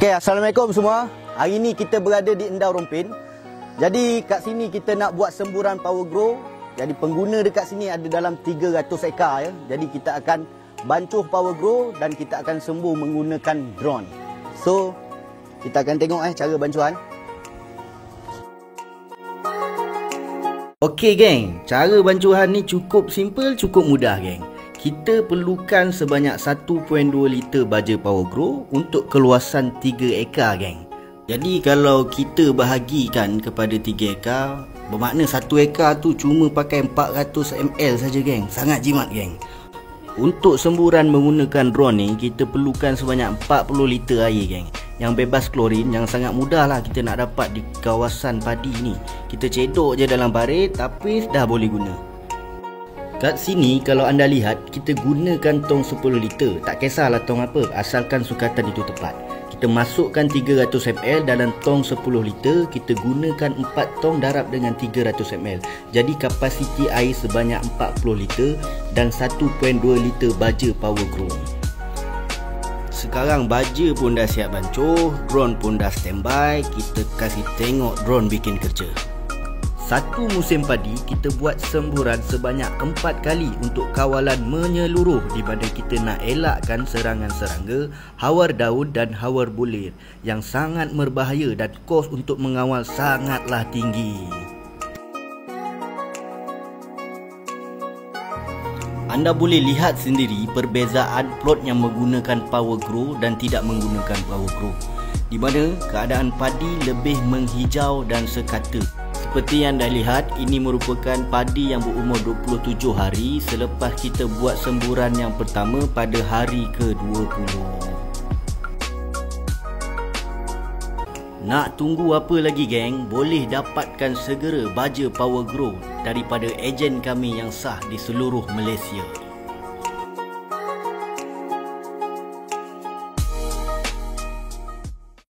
Okey, Assalamualaikum semua. Hari ni kita berada di Endau Rompin. Jadi kat sini kita nak buat semburan power grow. Jadi pengguna dekat sini ada dalam 300 ekar ya. Jadi kita akan bancuh power grow dan kita akan sembur menggunakan drone. So, kita akan tengok cara bancuhan. Okey geng, cara bancuhan ni cukup simple, cukup mudah geng. Kita perlukan sebanyak 1.2 liter baja power grow untuk keluasan 3 ekar geng. Jadi kalau kita bahagikan kepada 3 ekar, bermakna 1 ekar tu cuma pakai 400 ml saja geng. Sangat jimat geng. Untuk semburan menggunakan drone ni, kita perlukan sebanyak 40 liter air geng, yang bebas klorin, yang sangat mudah lah kita nak dapat di kawasan padi ni. Kita cedok je dalam parit, tapi dah boleh guna. Kat sini kalau anda lihat, kita gunakan tong 10 liter. Tak kisahlah tong apa, asalkan sukatan itu tepat. Kita masukkan 300 ml dalam tong 10 liter. Kita gunakan 4 tong darab dengan 300 ml. Jadi kapasiti air sebanyak 40 liter dan 1.2 liter baja power grow. Sekarang baja pun dah siap bancuh, drone pun dah standby. Kita kasih tengok drone bikin kerja. Satu musim padi kita buat semburan sebanyak 4 kali untuk kawalan menyeluruh, di mana kita nak elakkan serangan serangga, hawar daun dan hawar bulir yang sangat berbahaya dan kos untuk mengawal sangatlah tinggi. Anda boleh lihat sendiri perbezaan plot yang menggunakan power grow dan tidak menggunakan power grow, di mana keadaan padi lebih menghijau dan sekata. Seperti yang anda lihat, ini merupakan padi yang berumur 27 hari selepas kita buat semburan yang pertama pada hari ke-20. Nak tunggu apa lagi geng? Boleh dapatkan segera baja power grow daripada ejen kami yang sah di seluruh Malaysia.